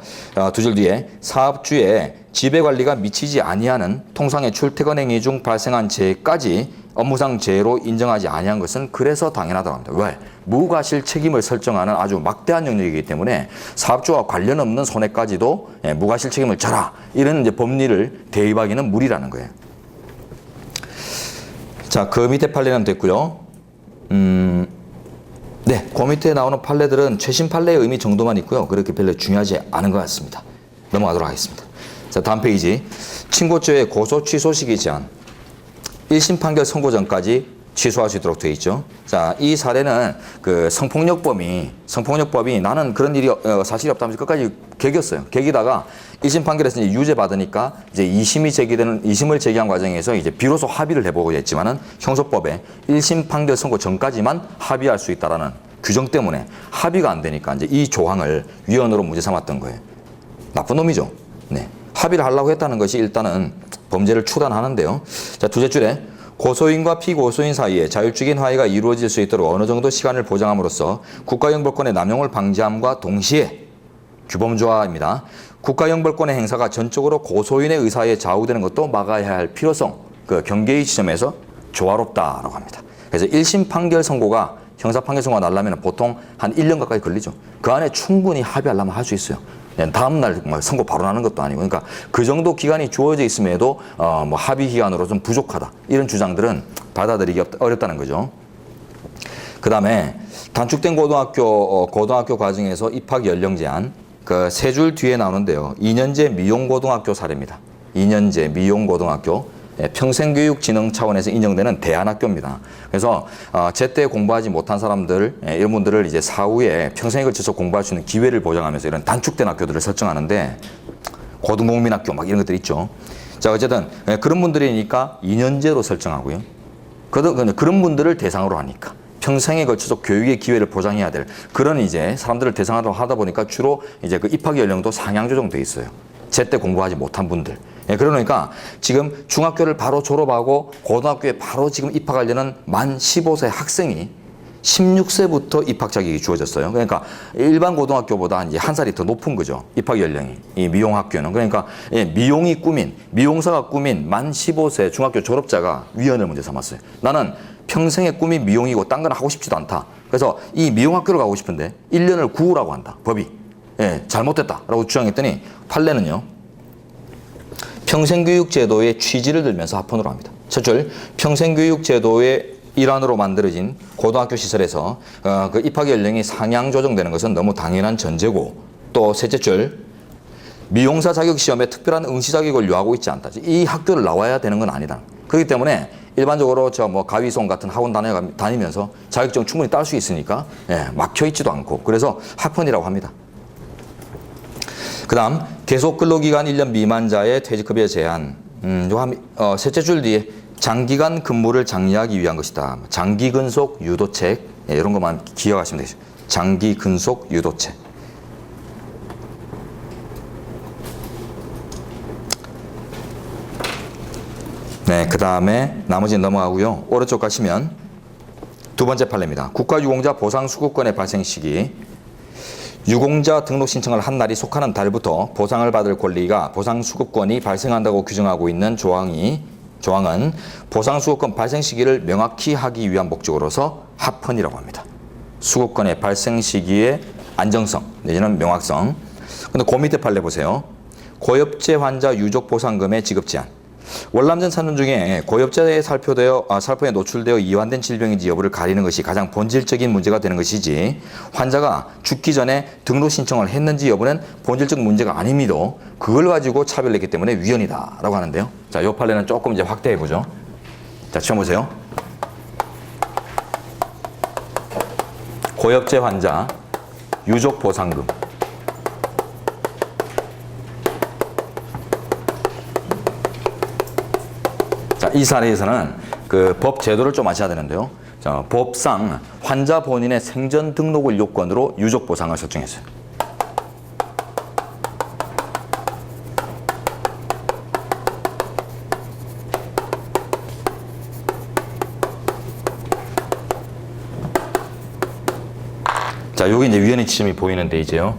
두 줄 뒤에 사업주의 지배관리가 미치지 아니하는 통상의 출퇴근 행위 중 발생한 재해까지 업무상 재해로 인정하지 아니한 것은 그래서 당연하다고 합니다. 왜? 무과실 책임을 설정하는 아주 막대한 영역이기 때문에 사업주와 관련 없는 손해까지도 무과실 책임을 져라. 이런 이제 법리를 대입하기는 무리라는 거예요. 자, 그 밑에 판례는 됐고요. 네, 그 밑에 나오는 판례들은 최신 판례의 의미 정도만 있고요. 그렇게 별로 중요하지 않은 것 같습니다. 넘어가도록 하겠습니다. 자, 다음 페이지. 친고죄의 고소 취소 시기 제한. 1심 판결 선고 전까지 취소할 수 있도록 되어 있죠. 자, 이 사례는 그 성폭력법이 나는 그런 일이 사실이 없다면서 끝까지 개겼어요. 개기다가 1심 판결에서 이제 유죄 받으니까 이제 2심을 제기한 과정에서 이제 비로소 합의를 해보고 했지만은 형소법에 1심 판결 선고 전까지만 합의할 수 있다라는 규정 때문에 합의가 안 되니까 이제 이 조항을 위헌으로 문제 삼았던 거예요. 나쁜 놈이죠. 네. 합의를 하려고 했다는 것이 일단은 범죄를 추단하는데요. 자, 두째 줄에 고소인과 피고소인 사이에 자율적인 화해가 이루어질 수 있도록 어느 정도 시간을 보장함으로써 국가영벌권의 남용을 방지함과 동시에 규범조화입니다. 국가영벌권의 행사가 전적으로 고소인의 의사에 좌우되는 것도 막아야 할 필요성, 그 경계의 지점에서 조화롭다라고 합니다. 그래서 1심 판결 선고가 형사 판결 선고가 나려면 보통 한 1년 가까이 걸리죠. 그 안에 충분히 합의하려면 할 수 있어요. 다음날 선고 바로 나는 것도 아니고, 그러니까 그 정도 기간이 주어져 있음에도 뭐 합의 기간으로 좀 부족하다. 이런 주장들은 받아들이기 어렵다는 거죠. 그 다음에 단축된 고등학교 과정에서 입학 연령 제한, 그 세 줄 뒤에 나오는데요. 2년제 미용고등학교 사례입니다. 2년제 미용고등학교. 평생교육 진흥 차원에서 인정되는 대안학교입니다. 그래서 제때 공부하지 못한 사람들, 이런 분들을 이제 사후에 평생에 걸쳐서 공부할 수 있는 기회를 보장하면서 이런 단축된 학교들을 설정하는데, 고등국민학교 막 이런 것들 있죠. 자, 어쨌든 그런 분들이니까 2년제로 설정하고요. 그런 분들을 대상으로 하니까 평생에 걸쳐서 교육의 기회를 보장해야 될 그런 이제 사람들을 대상으로 하다 보니까 주로 이제 그 입학 연령도 상향 조정돼 있어요. 제때 공부하지 못한 분들. 그러니까 지금 중학교를 바로 졸업하고 고등학교에 바로 지금 입학하려는 만 15세 학생이 16세부터 입학 자격이 주어졌어요. 그러니까 일반 고등학교보다 이제 한 살이 더 높은 거죠. 입학 연령이. 이 미용학교는. 그러니까 미용사가 꾸민 만 15세 중학교 졸업자가 위헌을 문제 삼았어요. 나는 평생의 꿈이 미용이고 딴 건 하고 싶지도 않다. 그래서 이 미용학교를 가고 싶은데 1년을 구우라고 한다. 법이. 잘못됐다라고 주장했더니 판례는요. 평생교육제도의 취지를 들면서 합헌으로 합니다. 첫 줄, 평생교육제도의 일환으로 만들어진 고등학교 시설에서 그 입학 연령이 상향 조정되는 것은 너무 당연한 전제고, 또 셋째 줄, 미용사 자격 시험에 특별한 응시 자격을 요하고 있지 않다. 이 학교를 나와야 되는 건 아니다. 그렇기 때문에 일반적으로 가위손 같은 학원 다니면서 자격증 충분히 딸 수 있으니까 막혀 있지도 않고, 그래서 합헌이라고 합니다. 그 다음, 계속 근로기간 1년 미만자의 퇴직급여 제한. 셋째 줄 뒤에 장기간 근무를 장려하기 위한 것이다. 장기 근속 유도책, 이런 것만 기억하시면 되죠. 장기 근속 유도책. 네, 그 다음에 나머지는 넘어가고요. 오른쪽 가시면 두 번째 판례입니다. 국가유공자 보상수급권의 발생 시기. 유공자 등록 신청을 한 날이 속하는 달부터 보상을 받을 권리가 보상수급권이 발생한다고 규정하고 있는 조항은 보상수급권 발생 시기를 명확히 하기 위한 목적으로서 합헌이라고 합니다. 수급권의 발생 시기의 안정성 내지는 명확성. 근데 그 밑에 판례 보세요. 고엽제 환자 유족 보상금의 지급 제한. 월남전 산전 중에 고엽제에 살포에 노출되어 이완된 질병인지 여부를 가리는 것이 가장 본질적인 문제가 되는 것이지, 환자가 죽기 전에 등록 신청을 했는지 여부는 본질적 문제가 아닙니다. 그걸 가지고 차별했기 때문에 위헌이다라고 하는데요. 자, 이 판례는 조금 이제 확대해 보죠. 자, 시험 보세요. 고엽제 환자 유족 보상금. 이 사례에서는 그 법 제도를 좀 아셔야 되는데요. 자, 법상 환자 본인의 생전 등록을 요건으로 유족 보상을 설정했어요. 자, 여기 이제 위헌의 지점이 보이는데 이제요.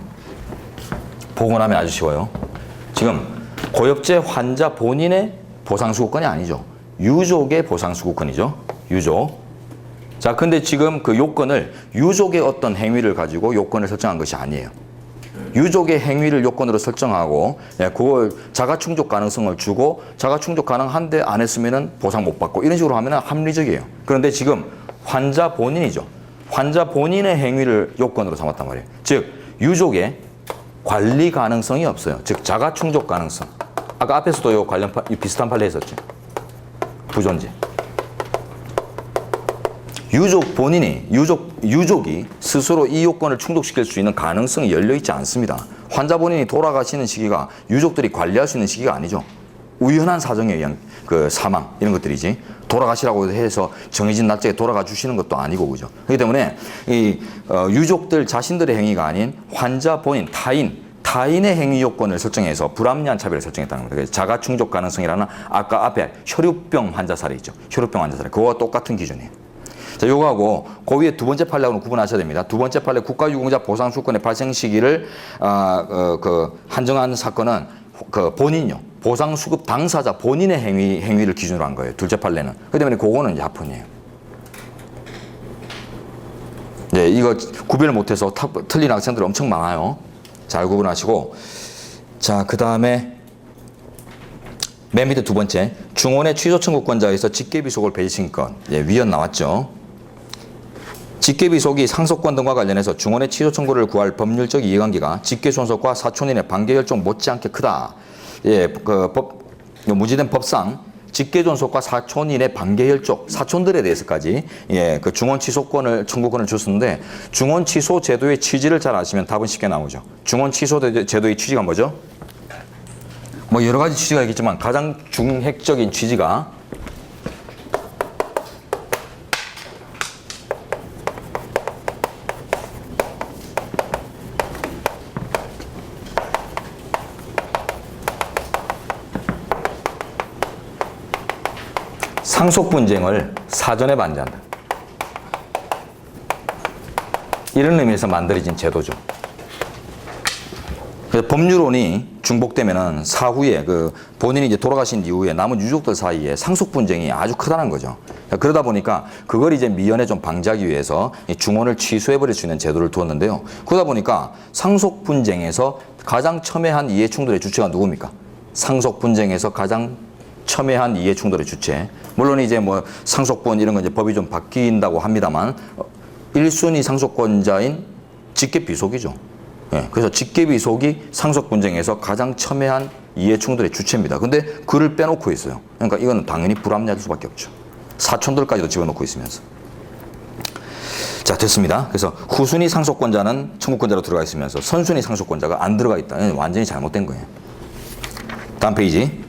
보고 나면 아주 쉬워요. 지금 고엽제 환자 본인의 보상수급권이 아니죠. 유족의 보상수급권이죠. 유족. 자, 근데 지금 그 요건을 유족의 어떤 행위를 가지고 요건을 설정한 것이 아니에요. 유족의 행위를 요건으로 설정하고 그걸 자가충족 가능성을 주고 자가충족 가능한데 안 했으면은 보상 못 받고 이런 식으로 하면은 합리적이에요. 그런데 지금 환자 본인이죠. 환자 본인의 행위를 요건으로 삼았단 말이에요. 즉 유족의 관리 가능성이 없어요. 즉 자가충족 가능성. 아까 앞에서도 요 관련 비슷한 판례 했었죠. 부존재. 유족 본인이 유족이 스스로 이 요건을 충족시킬 수 있는 가능성이 열려 있지 않습니다. 환자 본인이 돌아가시는 시기가 유족들이 관리할 수 있는 시기가 아니죠. 우연한 사정에 의한 그 사망 이런 것들이지. 돌아가시라고 해서 정해진 날짜에 돌아가 주시는 것도 아니고 그죠. 그렇기 때문에 이 유족들 자신들의 행위가 아닌 환자 본인 타인의 행위 요건을 설정해서 불합리한 차별을 설정했다는 겁니다. 그래서 자가충족 가능성이라는 아까 앞에 혈유병 환자 사례 있죠. 혈유병 환자 사례. 그거와 똑같은 기준이에요. 자, 요거하고 그 위에 두 번째 판례하고는 구분하셔야 됩니다. 두 번째 판례 국가유공자 보상수권의 발생 시기를 한정한 사건은 그 본인요. 보상수급 당사자 본인의 행위를 기준으로 한 거예요. 둘째 판례는. 그렇기 때문에 그거는 이제 합헌이에요. 네, 이거 구별을 못해서 틀린 학생들 엄청 많아요. 잘 구분하시고. 자, 그 다음에 맨 밑에 두 번째. 중원의 취소 청구권자에서 직계비속을 배제시킨 건. 예, 위헌 나왔죠. 직계비속이 상속권 등과 관련해서 중원의 취소 청구를 구할 법률적 이해관계가 직계손속과 사촌인의 반계혈족 못지않게 크다. 예, 무지된 법상 직계존속과 사촌인의 반계혈족, 사촌들에 대해서까지 예, 그 중원 취소권을 청구권을 줬었는데 중원 취소 제도의 취지를 잘 아시면 답은 쉽게 나오죠. 중원 취소 제도의 취지가 뭐죠? 뭐 여러 가지 취지가 있겠지만 가장 중핵적인 취지가 상속 분쟁을 사전에 방지한다. 이런 의미에서 만들어진 제도죠. 그래서 법률론이 중복되면은 사후에 본인이 이제 돌아가신 이후에 남은 유족들 사이에 상속 분쟁이 아주 크다는 거죠. 그러다 보니까 그걸 이제 미연에 좀 방지하기 위해서 중원을 취소해버릴 수 있는 제도를 두었는데요. 그러다 보니까 상속 분쟁에서 가장 첨예한 이해 충돌의 주체가 누굽니까? 상속 분쟁에서 가장 첨예한 이해 충돌의 주체. 물론 이제 뭐 상속권 이런 건 이제 법이 좀 바뀐다고 합니다만 1순위 상속권자인 직계비속이죠. 예, 그래서 직계비속이 상속 분쟁에서 가장 첨예한 이해 충돌의 주체입니다. 근데 그를 빼놓고 있어요. 그러니까 이거는 당연히 불합리할 수밖에 없죠. 사촌들까지도 집어넣고 있으면서. 자, 됐습니다. 그래서 후순위 상속권자는 청구권자로 들어가 있으면서 선순위 상속권자가 안 들어가 있다. 완전히 잘못된 거예요. 다음 페이지.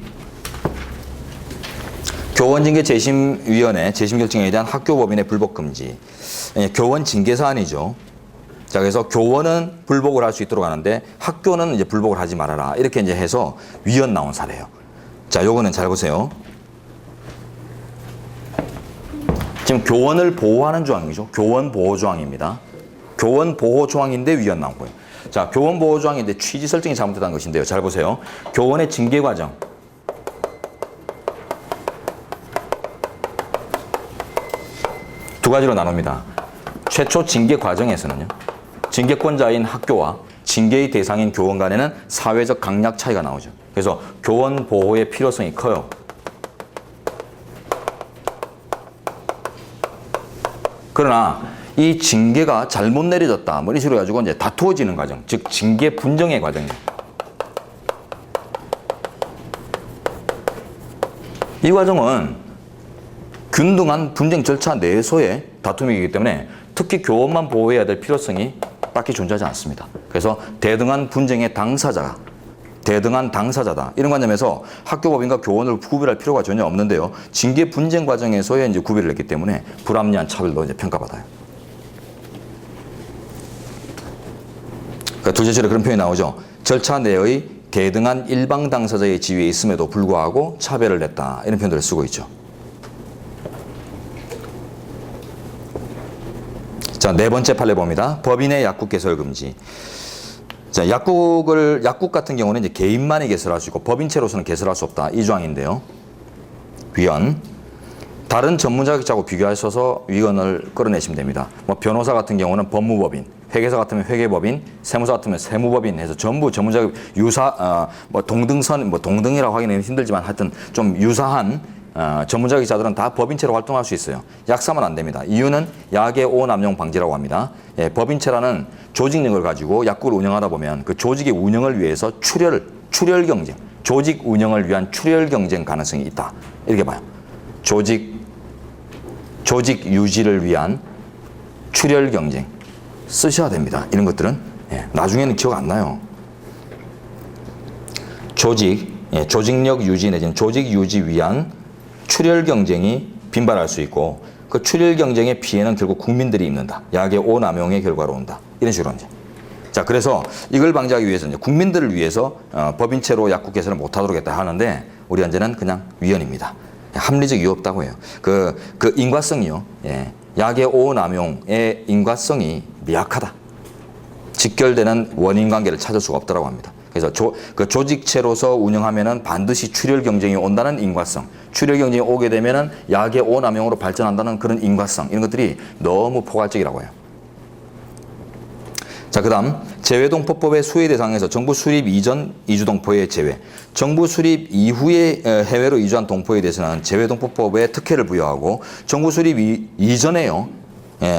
교원징계재심위원회 재심결정에 대한 학교법인의 불복금지. 교원 징계사안이죠. 자, 그래서 교원은 불복을 할 수 있도록 하는데 학교는 이제 불복을 하지 말아라. 이렇게 이제 해서 위헌 나온 사례예요. 자, 요거는 잘 보세요. 지금 교원을 보호하는 조항이죠. 교원 보호 조항입니다. 교원 보호 조항인데 위헌 나온 거예요. 자, 교원 보호 조항인데 취지 설정이 잘못됐다는 것인데요. 잘 보세요. 교원의 징계 과정. 두 가지로 나눕니다. 최초 징계 과정에서는요. 징계권자인 학교와 징계의 대상인 교원 간에는 사회적 강약 차이가 나오죠. 그래서 교원 보호의 필요성이 커요. 그러나 이 징계가 잘못 내려졌다. 뭐 이런 식으로 해가지고 이제 다투어지는 과정. 즉, 징계 분정의 과정이에요. 이 과정은 균등한 분쟁 절차 내에서의 다툼이기 때문에 특히 교원만 보호해야 될 필요성이 딱히 존재하지 않습니다. 그래서 대등한 분쟁의 당사자가 대등한 당사자다. 이런 관점에서 학교법인과 교원을 구별할 필요가 전혀 없는데요. 징계 분쟁 과정에서의 이제 구별을 했기 때문에 불합리한 차별로 이제 평가받아요. 그러니까 둘째 줄에 그런 표현이 나오죠. 절차 내의 대등한 일방 당사자의 지위에 있음에도 불구하고 차별을 냈다. 이런 표현들을 쓰고 있죠. 자, 네 번째 판례 봅니다. 법인의 약국 개설 금지. 자, 약국 같은 경우는 이제 개인만이 개설할 수 있고 법인체로서는 개설할 수 없다. 이 조항인데요. 위헌. 다른 전문 자격자하고 비교하셔서 위헌을 끌어내시면 됩니다. 뭐 변호사 같은 경우는 법무법인, 회계사 같으면 회계법인, 세무사 같으면 세무법인 해서 전부 전문 자격 동등이라고 하기는 힘들지만 하여튼 좀 유사한 전문 자격자들은 다 법인체로 활동할 수 있어요. 약사만 안 됩니다. 이유는 약의 오남용 방지라고 합니다. 예, 법인체라는 조직력을 가지고 약국을 운영하다 보면 그 조직의 운영을 위해서 출혈 경쟁, 조직 운영을 위한 출혈 경쟁 가능성이 있다. 이렇게 봐요. 조직 유지를 위한 출혈 경쟁 쓰셔야 됩니다. 이런 것들은 나중에는 기억 안 나요. 조직력 유지 내지는 조직 유지 위한 출혈 경쟁이 빈발할 수 있고 그 출혈 경쟁의 피해는 결국 국민들이 입는다. 약의 오남용의 결과로 온다. 이런 식으로 이제. 자, 그래서 이걸 방지하기 위해서 이제 국민들을 위해서 법인체로 약국 개설을 못하도록 했다 하는데 우리 현재는 그냥 위헌입니다. 합리적 이유 없다고 해요. 그 인과성이요. 약의 오남용의 인과성이 미약하다. 직결되는 원인 관계를 찾을 수가 없다고 합니다. 그래서 조직체로서 운영하면은 반드시 출혈 경쟁이 온다는 인과성, 출혈 경쟁이 오게 되면은 약의 오남용으로 발전한다는 그런 인과성, 이런 것들이 너무 포괄적이라고 해요. 자, 그다음 재외동포법의 수혜 대상에서 정부 수립 이전 이주 동포의 제외, 정부 수립 이후에 해외로 이주한 동포에 대해서는 재외동포법의 특혜를 부여하고 정부 수립 이전에요.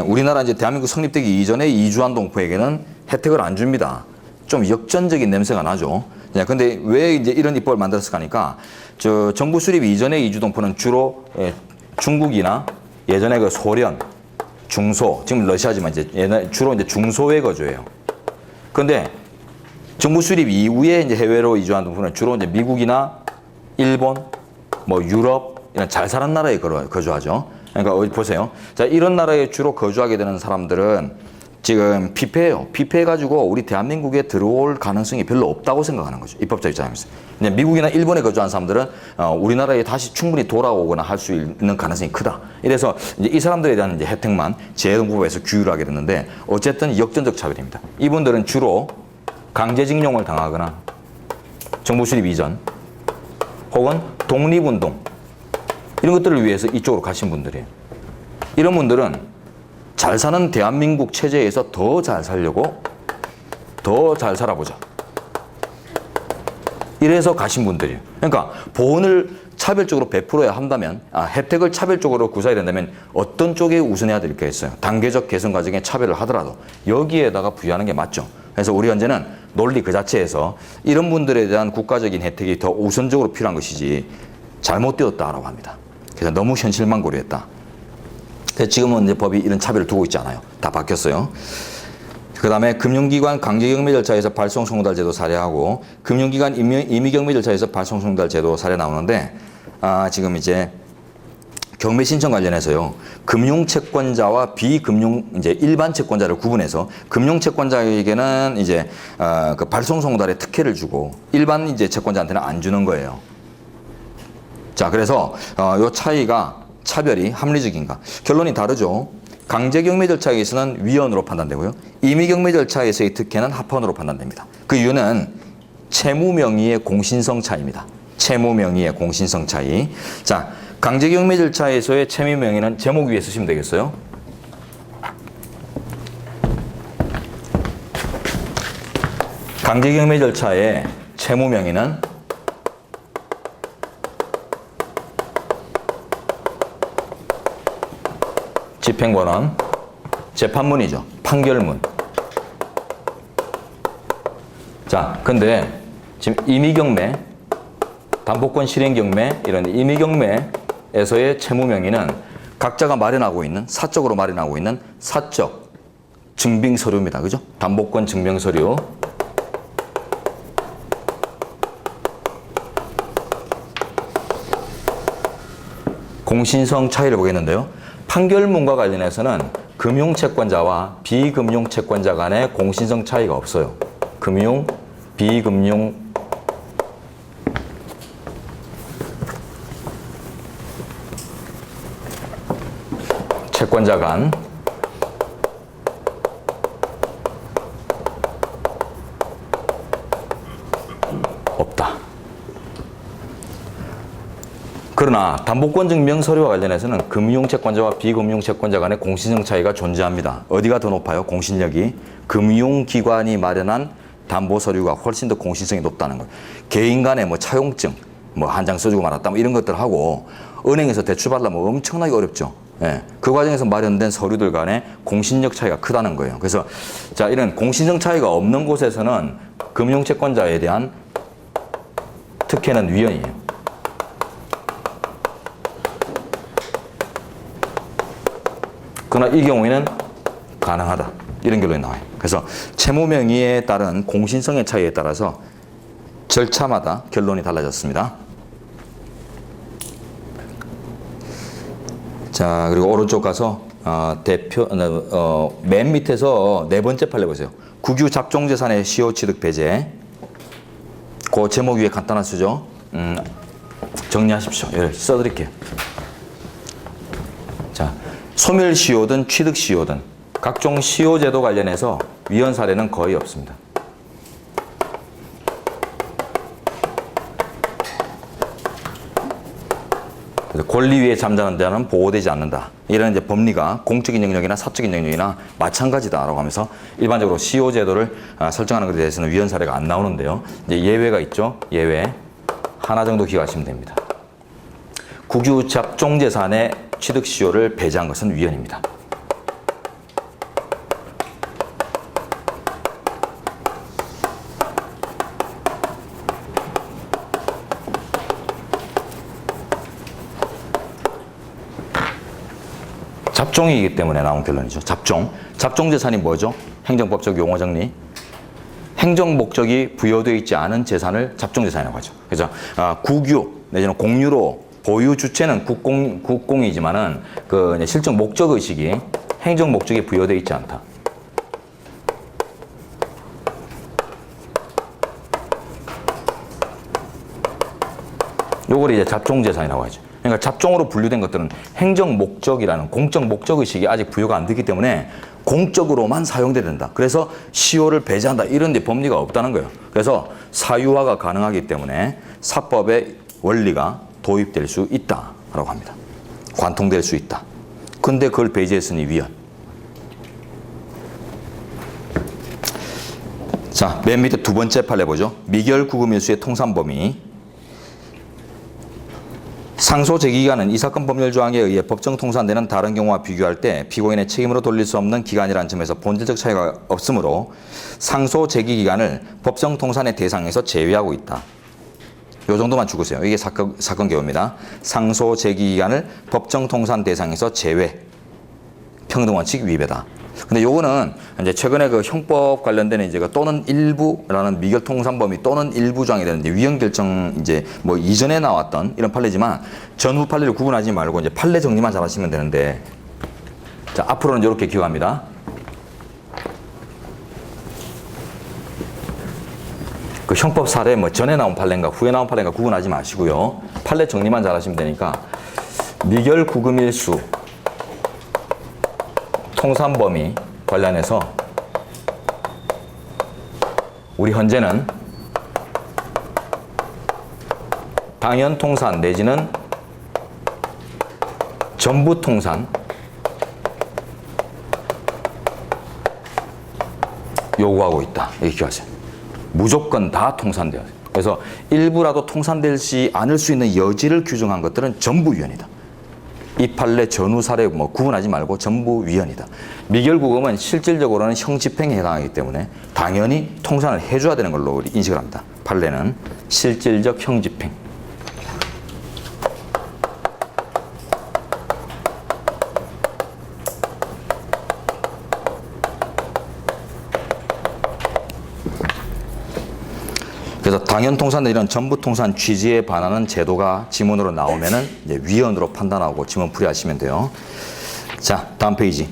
우리나라 이제 대한민국 성립되기 이전에 이주한 동포에게는 혜택을 안 줍니다. 좀 역전적인 냄새가 나죠. 근데 왜 이제 이런 입법을 만들었을까 하니까 정부 수립 이전의 이주 동포는 주로 중국이나 예전에 그 소련, 중소, 지금 러시아지만 이제 주로 이제 중소에 거주해요. 그런데 정부 수립 이후에 이제 해외로 이주한 동포는 주로 이제 미국이나 일본, 뭐 유럽 이런 잘 사는 나라에 거주하죠. 그러니까 어디 보세요. 자, 이런 나라에 주로 거주하게 되는 사람들은 지금 피폐해요. 피폐해가지고 우리 대한민국에 들어올 가능성이 별로 없다고 생각하는 거죠. 입법자 입장에서. 미국이나 일본에 거주한 사람들은 우리나라에 다시 충분히 돌아오거나 할 수 있는 가능성이 크다. 이래서 이제 이 사람들에 대한 이제 혜택만 재외동포법에서 규율을 하게 됐는데 어쨌든 역전적 차별입니다. 이분들은 주로 강제징용을 당하거나 정부 수립 이전 혹은 독립운동 이런 것들을 위해서 이쪽으로 가신 분들이에요. 이런 분들은 잘 사는 대한민국 체제에서 더 잘 살려고 더 잘 살아보자. 이래서 가신 분들이에요. 그러니까 보험을 차별적으로 베풀어야 한다면 혜택을 차별적으로 구사해야 된다면 어떤 쪽에 우선해야 될까 했어요. 단계적 개선 과정에 차별을 하더라도 여기에다가 부여하는 게 맞죠. 그래서 우리 현재는 논리 그 자체에서 이런 분들에 대한 국가적인 혜택이 더 우선적으로 필요한 것이지 잘못되었다라고 합니다. 그래서 너무 현실만 고려했다. 지금은 이제 법이 이런 차별을 두고 있지 않아요. 다 바뀌었어요. 그 다음에 금융기관 강제경매 절차에서 발송송달 제도 사례하고 금융기관 임의경매 절차에서 발송송달 제도 사례 나오는데 지금 이제 경매 신청 관련해서요. 금융채권자와 비금융 이제 일반 채권자를 구분해서 금융채권자에게는 이제 그 발송송달의 특혜를 주고 일반 이제 채권자한테는 안 주는 거예요. 자, 그래서 요 차이가 차별이 합리적인가? 결론이 다르죠. 강제경매 절차에서는 위헌으로 판단되고요. 임의경매 절차에서의 특혜는 합헌으로 판단됩니다. 그 이유는 채무명의의 공신성 차이입니다. 채무명의의 공신성 차이. 자, 강제경매 절차에서의 채무명의는 제목 위에 쓰시면 되겠어요. 강제경매 절차의 채무명의는 집행권은 재판문이죠. 판결문. 자, 근데 지금 임의경매, 담보권 실행경매 이런 임의경매에서의 채무명의는 각자가 마련하고 있는 사적으로 마련하고 있는 사적 증빙서류입니다. 그죠? 담보권 증명서류. 공신성 차이를 보겠는데요. 판결문과 관련해서는 금융채권자와 비금융채권자 간의 공신성 차이가 없어요. 금융, 비금융 채권자 간 없다. 그러나 담보권증명 서류와 관련해서는 금융채권자와 비금융채권자 간의 공신력 차이가 존재합니다. 어디가 더 높아요? 공신력이. 금융기관이 마련한 담보서류가 훨씬 더 공신성이 높다는 거예요. 개인 간의 뭐 차용증, 뭐 한 장 써주고 말았다, 뭐 이런 것들하고 은행에서 대출 받으려면 엄청나게 어렵죠. 예, 그 과정에서 마련된 서류들 간의 공신력 차이가 크다는 거예요. 그래서 자, 이런 공신성 차이가 없는 곳에서는 금융채권자에 대한 특혜는 위헌이에요. 그러나 이 경우에는 가능하다. 이런 결론이 나와요. 그래서 채무 명의에 따른 공신성의 차이에 따라서 절차마다 결론이 달라졌습니다. 자, 그리고 오른쪽 가서 맨 밑에서 네 번째 판례 보세요. 국유 잡종재산의 시효 취득 배제. 그 제목 위에 간단한 수죠. 정리하십시오. 예, 써드릴게요. 자, 소멸시효든 취득시효든 각종 시효제도 관련해서 위헌 사례는 거의 없습니다. 그래서 권리 위에 잠자는 자는 보호되지 않는다. 이런 이제 법리가 공적인 영역이나 사적인 영역이나 마찬가지다라고 하면서 일반적으로 시효제도를 설정하는 것에 대해서는 위헌 사례가 안 나오는데요. 이제 예외가 있죠. 예외 하나 정도 기억하시면 됩니다. 국유 잡종재산의 취득시효를 배제한 것은 위헌입니다. 잡종이기 때문에 나온 결론이죠. 잡종재산이 뭐죠? 행정법적 용어 정리. 행정 목적이 부여되어 있지 않은 재산을 잡종재산이라고 하죠. 그래서 국유 내지는 공유로 보유 주체는 국공이지만은 그 실적 목적 의식이 행정 목적이 부여되어 있지 않다. 요걸 이제 잡종재산이라고 하죠. 그러니까 잡종으로 분류된 것들은 행정 목적이라는 공적 목적 의식이 아직 부여가 안 되기 때문에 공적으로만 사용돼야 된다. 그래서 시효를 배제한다. 이런 데 법리가 없다는 거예요. 그래서 사유화가 가능하기 때문에 사법의 원리가 도입될 수 있다라고 합니다. 관통될 수 있다. 근데 그걸 배제했으니 위헌. 자, 맨 밑에 두 번째 판례 보죠. 미결구금일수의 통산범위. 상소 제기기간은 이 사건 법률 조항에 의해 법정 통산되는 다른 경우와 비교할 때 피고인의 책임으로 돌릴 수 없는 기간이라는 점에서 본질적 차이가 없으므로 상소 제기기간을 법정 통산의 대상에서 제외하고 있다. 요 정도만 죽으세요. 이게 사건 개요입니다. 상소 제기기간을 법정 통산 대상에서 제외. 평등원칙 위배다. 근데 요거는 이제 최근에 그 형법 관련된 이제 그 또는 일부라는 미결 통산 범위 또는 일부 조항이 되는데 위헌 결정 이제 뭐 이전에 나왔던 이런 판례지만 전후 판례를 구분하지 말고 이제 판례 정리만 잘 하시면 되는데 자, 앞으로는 이렇게 기억합니다. 그 형법 사례 뭐 전에 나온 판례인가 후에 나온 판례인가 구분하지 마시고요. 판례 정리만 잘 하시면 되니까 미결 구금일수 통산 범위 관련해서 우리 현재는 당연 통산 내지는 전부 통산 요구하고 있다. 이렇게 기억하세요. 무조건 다 통산돼야 돼요. 그래서 일부라도 통산되지 않을 수 있는 여지를 규정한 것들은 전부 위헌이다. 이 판례 전후 사례 뭐 구분하지 말고 전부 위헌이다. 미결구금은 실질적으로는 형집행에 해당하기 때문에 당연히 통산을 해줘야 되는 걸로 우리 인식을 합니다. 판례는 실질적 형집행. 그래서 강연통산 이런 전부통산 취지에 반하는 제도가 지문으로 나오면은 이제 위헌으로 판단하고 지문 풀이하시면 돼요. 자, 다음 페이지.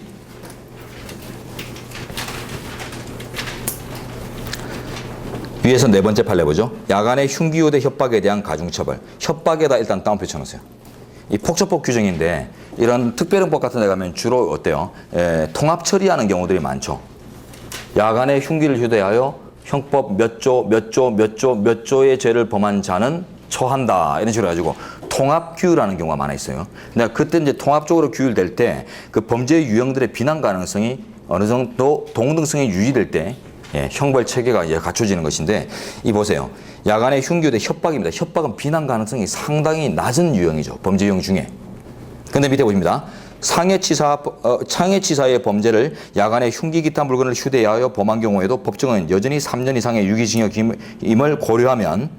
위에서 네 번째 판례 보죠. 야간의 흉기요대 협박에 대한 가중처벌. 협박에다 일단 따옴표 쳐놓으세요. 이 폭처법 규정인데 이런 특별형법 같은 데 가면 주로 어때요? 통합 처리하는 경우들이 많죠. 야간에 흉기를 휴대하여 형법 몇 조, 몇 조, 몇 조, 몇 조의 죄를 범한 자는 처한다. 이런 식으로 해가지고 통합 규율하는 경우가 많아 있어요. 근데 그때 이제 통합적으로 규율될 때 그 범죄 유형들의 비난 가능성이 어느 정도 동등성이 유지될 때 형벌 체계가 갖춰지는 것인데 이 보세요. 야간의 흉기요대 협박입니다. 협박은 비난 가능성이 상당히 낮은 유형이죠. 범죄 유형 중에. 근데 밑에 보십니다. 상해치사의 범죄를 야간에 흉기 기타 물건을 휴대하여 범한 경우에도 법정은 여전히 3년 이상의 유기징역임을 고려하면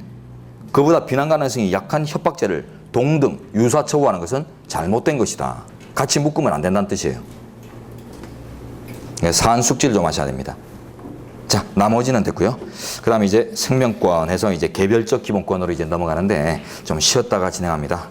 그보다 비난 가능성이 약한 협박죄를 동등, 유사 처우하는 것은 잘못된 것이다. 같이 묶으면 안 된다는 뜻이에요. 사안 숙지를 좀 하셔야 됩니다. 자, 나머지는 됐고요. 그 다음에 이제 생명권 해서 이제 개별적 기본권으로 이제 넘어가는데 좀 쉬었다가 진행합니다.